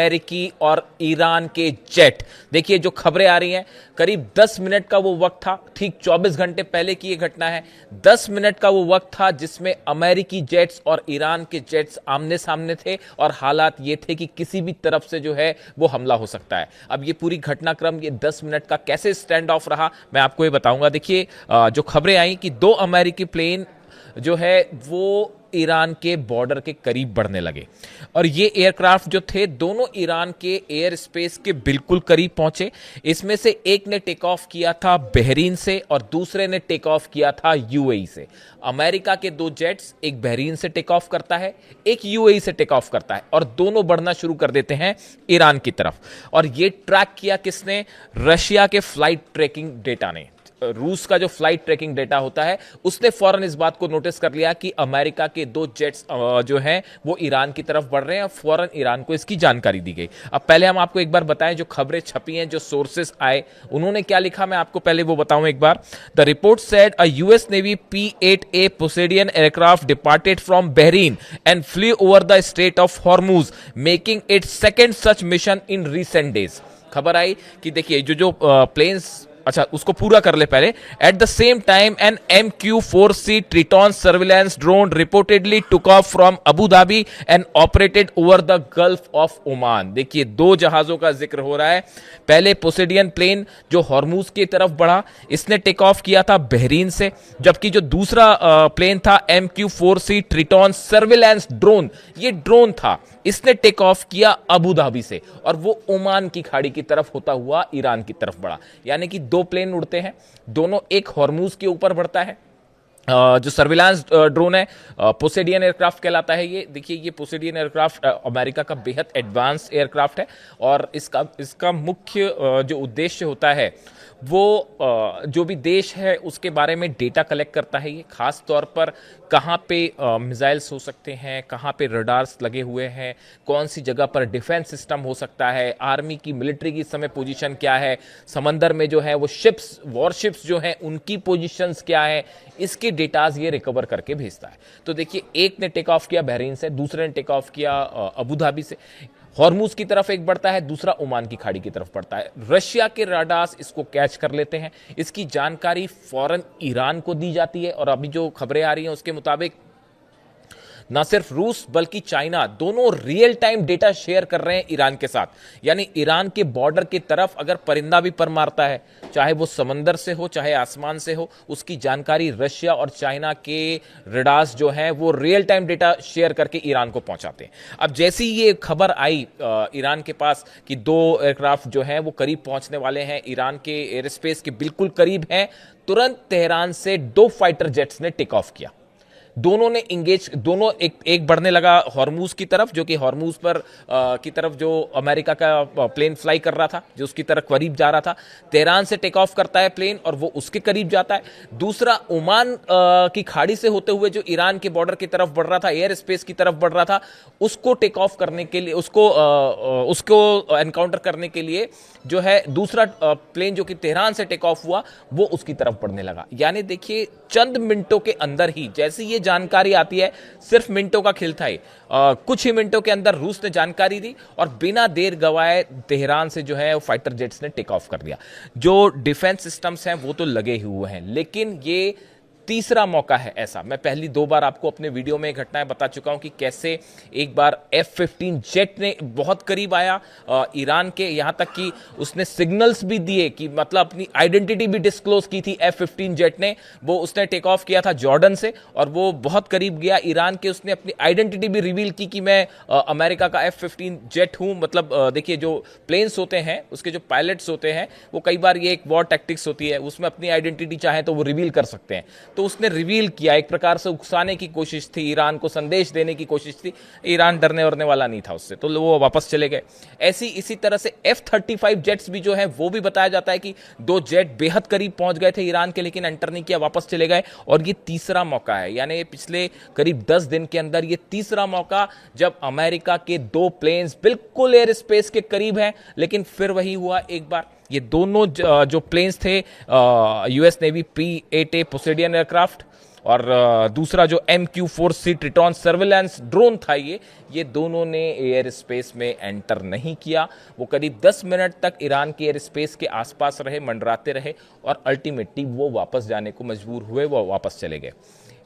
अमेरिकी और ईरान के जेट। देखिए जो खबरें आ रही हैं, करीब 10 मिनट का वो वक्त था, ठीक 24 घंटे पहले की ये घटना है। 10 मिनट का वो वक्त था जिसमें अमेरिकी जेट्स और ईरान के जेट्स आमने सामने थे और हालात ये थे कि किसी भी तरफ से जो है वो हमला हो सकता है। अब ये पूरी घटनाक्रम, ये 10 मिनट का कैसे स्टैंड ऑफ रहा, मैं आपको ये बताऊंगा। देखिए जो खबरें आई कि 2 अमेरिकी प्लेन जो है वो ईरान के बॉर्डर के करीब बढ़ने लगे और ये एयरक्राफ्ट जो थे दोनों ईरान के एयर स्पेस के बिल्कुल करीब पहुंचे। इसमें से एक ने टेक ऑफ किया था बहरीन से और दूसरे ने टेक ऑफ किया था यूएई से। अमेरिका के 2 जेट्स, एक बहरीन से टेक ऑफ करता है, एक यूएई से टेक ऑफ करता है और दोनों बढ़ना शुरू कर देते हैं ईरान की तरफ। और ये ट्रैक किया किसने? रशिया के फ्लाइट ट्रैकिंग डेटा ने। रूस का जो फ्लाइट ट्रैकिंग डेटा होता है उसने फौरन इस बात को नोटिस कर लिया कि अमेरिका के 2 जेट्स जो हैं वो ईरान की तरफ बढ़ रहे हैं और फौरन ईरान को इसकी जानकारी दी गई। अब पहले हम आपको एक बार बताएं जो खबरें छपी हैं, जो सोर्सेस आए, उन्होंने क्या लिखा, मैं आपको पहले वो बताऊं एक बार। The report said a US Navy P-8A Poseidon aircraft departed from Bahrain and flew over the Strait of Hormuz making it second such mission in recent days. खबर आई कि देखिए जो प्लेन्स, अच्छा उसको पूरा कर ले पहले। At the same time an MQ-4C Triton surveillance drone reportedly took off from Abu Dhabi and operated over the Gulf of Oman. देखिए 2 जहाजों का जिक्र हो रहा है। पहले पोसेडियन प्लेन जो हॉर्मुज की तरफ बढ़ा, इसने टेक ऑफ किया था बहरीन से, जबकि जो दूसरा प्लेन था MQ-4C ट्रिटॉन सर्विलेंस ड्रोन, ये ड्रोन था, इसने टेक ऑफ किया अबू धाबी से और वो ओमान की खाड़ी की तरफ होता हुआ ईरान की तरफ बढ़ा। यानी कि 2 प्लेन उड़ते हैं, दोनों, एक हॉर्मुज के ऊपर बढ़ता है। जो सर्विलांस ड्रोन है पोसेडियन एयरक्राफ्ट कहलाता है ये। देखिए ये पोसेडियन एयरक्राफ्ट अमेरिका का बेहद एडवांस एयरक्राफ्ट है और इसका मुख्य जो उद्देश्य होता है वो जो भी देश है उसके बारे में डेटा कलेक्ट करता है। ये खास तौर पर कहाँ पे मिसाइल्स हो सकते हैं, कहाँ पे रडार्स लगे हुए हैं, कौन सी जगह पर डिफेंस सिस्टम हो सकता है, आर्मी की, मिलिट्री की इस समय पोजीशन क्या है, समंदर में जो है वो शिप्स, वॉरशिप्स जो हैं उनकी पोजीशंस क्या है, इसके डेटाज ये रिकवर करके भेजता है। तो देखिए एक ने टेक ऑफ किया बहरीन से, दूसरे ने टेक ऑफ किया अबू धाबी से। हॉर्मुज की तरफ एक बढ़ता है, दूसरा ओमान की खाड़ी की तरफ बढ़ता है। रशिया के राडार्स इसको कैच कर लेते हैं, इसकी जानकारी फौरन ईरान को दी जाती है और अभी जो खबरें आ रही हैं उसके मुताबिक ना सिर्फ रूस बल्कि चाइना दोनों रियल टाइम डेटा शेयर कर रहे हैं ईरान के साथ। यानी ईरान के बॉर्डर की तरफ अगर परिंदा भी पर मारता है, चाहे वो समंदर से हो चाहे आसमान से हो, उसकी जानकारी रशिया और चाइना के रडार्स जो हैं वो रियल टाइम डेटा शेयर करके ईरान को पहुंचाते हैं। अब जैसी ये खबर आई ईरान के पास कि 2 एयरक्राफ्ट जो हैं वो करीब पहुंचने वाले हैं, ईरान के एयर स्पेस के बिल्कुल करीब हैं, तुरंत तेहरान से 2 फाइटर जेट्स ने टेक ऑफ किया। दोनों ने इंगेज, दोनों एक बढ़ने लगा हॉर्मुज की तरफ, जो कि हॉर्मुज पर की तरफ जो अमेरिका का प्लेन फ्लाई कर रहा था, जो उसकी तरफ करीब जा रहा था। तेहरान से टेक ऑफ करता है प्लेन और वो उसके करीब जाता है। दूसरा ओमान की खाड़ी से होते हुए जो ईरान के बॉर्डर की तरफ बढ़ रहा था, एयर स्पेस की तरफ बढ़ रहा था, उसको टेक ऑफ करने के लिए, उसको एनकाउंटर करने के लिए जो है दूसरा प्लेन जो कि तेहरान से टेक ऑफ हुआ वो उसकी तरफ बढ़ने लगा। यानी देखिए चंद मिनटों के अंदर ही, जैसी ये जानकारी आती है, सिर्फ मिनटों का खेल था ये, कुछ ही मिनटों के अंदर रूस ने जानकारी दी और बिना देर गवाए तेहरान से जो है फाइटर जेट्स ने टेक ऑफ कर दिया। जो डिफेंस सिस्टम्स हैं वो तो लगे हुए हैं, लेकिन ये तीसरा मौका है ऐसा। मैं पहली 2 बार आपको अपने वीडियो में घटनाएं बता चुका हूं कि कैसे एक बार F-15 जेट ने बहुत करीब आया ईरान के, यहां तक कि उसने सिग्नल्स भी दिए कि मतलब अपनी आइडेंटिटी भी डिस्क्लोज की थी F-15 जेट ने। वो उसने टेक ऑफ किया था जॉर्डन से और वो बहुत करीब गया ईरान के, उसने अपनी आइडेंटिटी भी रिवील की कि मैं अमेरिका का F-15 जेट हूं। मतलब देखिए जो प्लेन्स होते हैं उसके जो पायलट्स होते हैं वो कई बार, ये एक वॉर टैक्टिक्स होती है, उसमें अपनी आइडेंटिटी चाहे तो वो रिवील कर सकते हैं। तो उसने रिवील किया, एक प्रकार से उकसाने की कोशिश थी, ईरान को संदेश देने की कोशिश थी। ईरान डरने वरने वाला नहीं था उससे, तो वो वापस चले गए। इसी तरह से F-35 जेट्स भी जो है वो भी बताया जाता है कि 2 जेट बेहद करीब पहुंच गए थे ईरान के, लेकिन एंटर नहीं किया, वापस चले गए। और ये तीसरा मौका है, यानी पिछले करीब 10 दिन के अंदर ये तीसरा मौका जब अमेरिका के 2 प्लेन्स बिल्कुल एयर स्पेस के करीब हैं, लेकिन फिर वही हुआ एक बार। ये दोनों जो प्लेन्स थे US Navy P-8A Poseidon aircraft, और दूसरा जो MQ-4C ट्रिटॉन सर्विलांस ड्रोन था, ये दोनों ने एयर स्पेस में एंटर नहीं किया। वो करीब 10 मिनट तक ईरान के एयर स्पेस के आसपास रहे, मंडराते रहे और अल्टीमेटली वो वापस जाने को मजबूर हुए, वो वापस चले गए।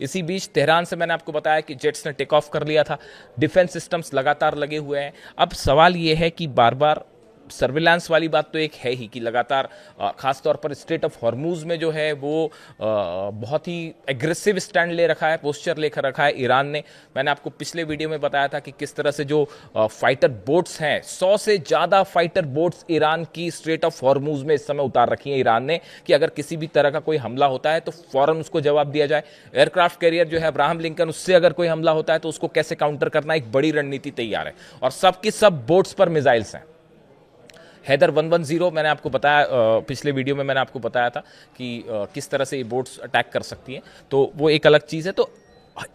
इसी बीच तेहरान से मैंने आपको बताया कि जेट्स ने टेक ऑफ कर लिया था, डिफेंस सिस्टम्स लगातार लगे हुए हैं। अब सवाल ये है कि बार बार सर्विलांस वाली बात तो एक है ही कि लगातार खासतौर पर स्ट्रेट ऑफ हॉर्मूज में जो है वो बहुत ही एग्रेसिव स्टैंड ले रखा है, पोस्चर लेकर रखा है ईरान ने। मैंने आपको पिछले वीडियो में बताया था कि किस तरह से जो फाइटर बोट्स हैं, 100 से ज़्यादा फाइटर बोट्स ईरान की स्ट्रेट ऑफ हॉर्मूज में इस समय उतार रखी है ईरान ने, कि अगर किसी भी तरह का कोई हमला होता है तो फौरन उसको जवाब दिया जाए। एयरक्राफ्ट कैरियर जो है अब्राहम लिंकन, उससे अगर कोई हमला होता है तो उसको कैसे काउंटर करना, एक बड़ी रणनीति तैयार है और सबकी सब बोट्स पर मिसाइल्स हैं। हैदर 110 मैंने आपको बताया, पिछले वीडियो में मैंने आपको बताया था कि किस तरह से ये बोट्स अटैक कर सकती हैं, तो वो एक अलग चीज़ है। तो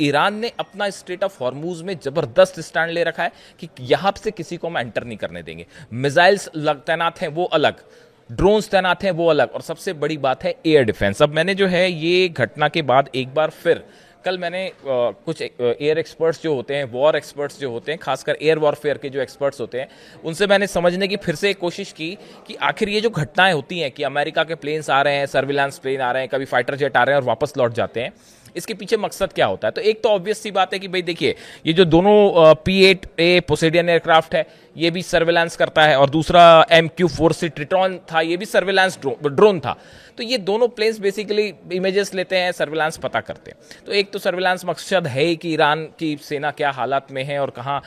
ईरान ने अपना स्ट्रेट ऑफ हॉर्मूज में जबरदस्त स्टैंड ले रखा है कि यहां से किसी को हम एंटर नहीं करने देंगे। मिसाइल्स तैनात हैं वो अलग, ड्रोन्स तैनात हैं वो अलग, और सबसे बड़ी बात है एयर डिफेंस। अब मैंने जो है ये घटना के बाद एक बार फिर कल मैंने कुछ एयर एक्सपर्ट्स जो होते हैं, वॉर एक्सपर्ट्स जो होते हैं, खासकर एयर वॉरफेयर के जो एक्सपर्ट्स होते हैं, उनसे मैंने समझने की फिर से एक कोशिश की कि आखिर ये जो घटनाएं होती हैं कि अमेरिका के प्लेन्स आ रहे हैं, सर्विलांस प्लेन आ रहे हैं, कभी फाइटर जेट आ रहे हैं और वापस लौट जाते हैं, इसके पीछे मकसद क्या होता है। तो एक तो ऑब्वियस सी बात है कि भाई देखिए, ये जो दोनों P-8A पोसेडियन एयरक्राफ्ट है, ये भी सर्विलांस करता है, और दूसरा MQ-4C ट्रिटॉन था, ये भी सर्विलांस ड्रोन था। तो ये दोनों प्लेन्स बेसिकली इमेजेस लेते हैं, सर्विलांस पता करते हैं। तो एक तो सर्विलांस मकसद है कि ईरान की सेना क्या हालात में है और कहाँ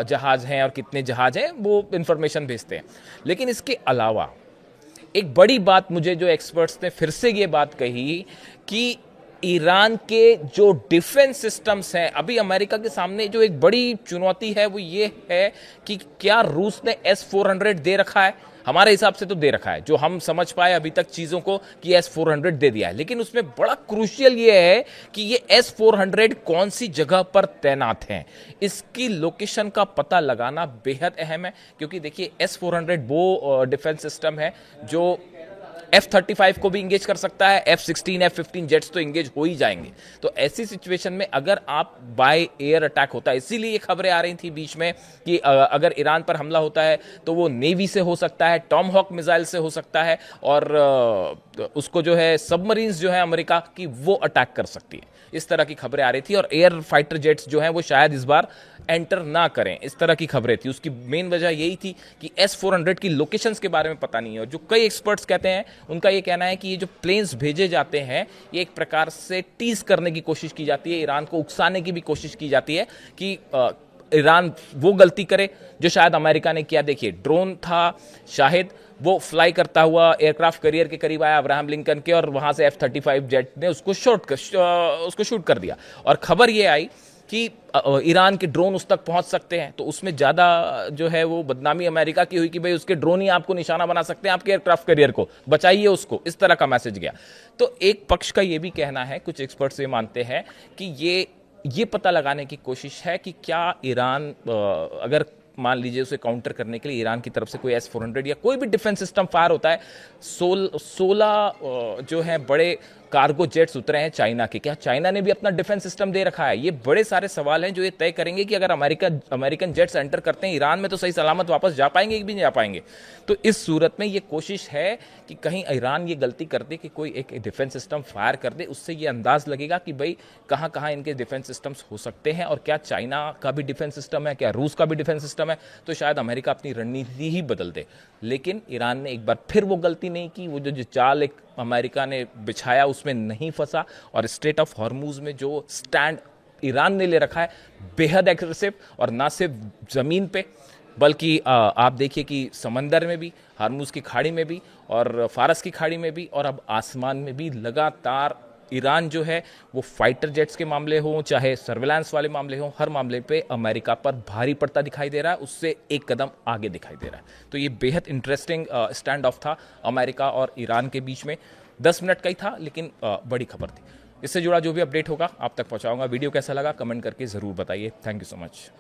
जहाज हैं और कितने जहाज हैं, वो इंफॉर्मेशन भेजते हैं। लेकिन इसके अलावा एक बड़ी बात मुझे जो एक्सपर्ट्स ने फिर से ये बात कही कि ईरान के जो डिफेंस सिस्टम्स हैं, अभी अमेरिका के सामने जो एक बड़ी चुनौती है वो ये है कि क्या रूस ने S-400 दे रखा है। हमारे हिसाब से तो दे रखा है, जो हम समझ पाए अभी तक चीजों को, कि S-400 दे दिया है। लेकिन उसमें बड़ा क्रूशियल ये है कि ये S-400 कौन सी जगह पर तैनात हैं, इसकी लोकेशन का पता लगाना बेहद अहम है। क्योंकि देखिए, S-400 वो डिफेंस सिस्टम है जो F-35 को भी इंगेज कर सकता है, F-16, F-15 जेट्स तो इंगेज हो ही जाएंगे। तो ऐसी सिचुएशन में अगर आप बाय एयर अटैक होता है, इसीलिए ये खबरें आ रही थी बीच में कि अगर ईरान पर हमला होता है तो वो नेवी से हो सकता है, टॉमहॉक मिसाइल से हो सकता है, और उसको जो है सबमरीन्स जो है अमेरिका की, वो अटैक कर सकती है। इस तरह की खबरें आ रही थी, और एयर फाइटर जेट्स जो हैं वो शायद इस बार एंटर ना करें, इस तरह की खबरें थी। उसकी मेन वजह यही थी कि S-400 की लोकेशंस के बारे में पता नहीं है, और जो कई एक्सपर्ट्स कहते हैं, उनका ये कहना है कि ये जो प्लेन्स भेजे जाते हैं, ये एक प्रकार से टीज करने की कोशिश की जाती है, ईरान को उकसाने की भी कोशिश की जाती है कि ईरान वो गलती करे जो शायद अमेरिका ने किया। देखिए, ड्रोन था शाहिद, वो फ्लाई करता हुआ एयरक्राफ्ट कैरियर के करीब आया अब्राहम लिंकन के, और वहां से F-35 जेट ने उसको शूट कर दिया। और खबर ये आई कि ईरान के ड्रोन उस तक पहुंच सकते हैं, तो उसमें ज़्यादा जो है वो बदनामी अमेरिका की हुई कि भाई उसके ड्रोन ही आपको निशाना बना सकते हैं, आपके एयरक्राफ्ट कैरियर को बचाइए उसको, इस तरह का मैसेज गया। तो एक पक्ष का ये भी कहना है, कुछ एक्सपर्ट्स ये मानते हैं कि ये पता लगाने की कोशिश है कि क्या ईरान अगर मान लीजिए उसे काउंटर करने के लिए ईरान की तरफ से कोई S-400 या कोई भी डिफेंस सिस्टम फायर होता है, 16 जो है बड़े कार्गो जेट्स उतरे हैं चाइना के, क्या चाइना ने भी अपना डिफेंस सिस्टम दे रखा है? ये बड़े सारे सवाल हैं जो ये तय करेंगे कि अगर अमेरिकन जेट्स एंटर करते हैं ईरान में तो सही सलामत वापस जा पाएंगे कि भी नहीं जा पाएंगे। तो इस सूरत में ये कोशिश है कि कहीं ईरान ये गलती कर दे कि कोई एक डिफेंस सिस्टम फायर कर दे, उससे ये अंदाज लगेगा कि भाई कहाँ कहाँ इनके डिफेंस सिस्टम्स हो सकते हैं, और क्या चाइना का भी डिफेंस सिस्टम है, क्या रूस का भी डिफेंस सिस्टम है, तो शायद अमेरिका अपनी रणनीति ही बदल दे। लेकिन ईरान ने एक बार फिर वो गलती नहीं की, वो जो चाल एक अमेरिका ने बिछाया उसमें नहीं फंसा, और स्ट्रेट ऑफ हॉर्मूज में जो स्टैंड ईरान ने ले रखा है बेहद एग्रेसिव, और ना सिर्फ जमीन पे बल्कि आप देखिए कि समंदर में भी, हार्मूज की खाड़ी में भी, और फारस की खाड़ी में भी, और अब आसमान में भी लगातार ईरान जो है वो फाइटर जेट्स के मामले हों चाहे सर्विलांस वाले मामले हों, हर मामले पे अमेरिका पर भारी पड़ता दिखाई दे रहा है, उससे एक कदम आगे दिखाई दे रहा है। तो ये बेहद इंटरेस्टिंग स्टैंड ऑफ था अमेरिका और ईरान के बीच में। 10 मिनट का ही था, लेकिन बड़ी खबर थी। इससे जुड़ा जो भी अपडेट होगा आप तक पहुंचाऊंगा। वीडियो कैसा लगा कमेंट करके ज़रूर बताइए। Thank you so much.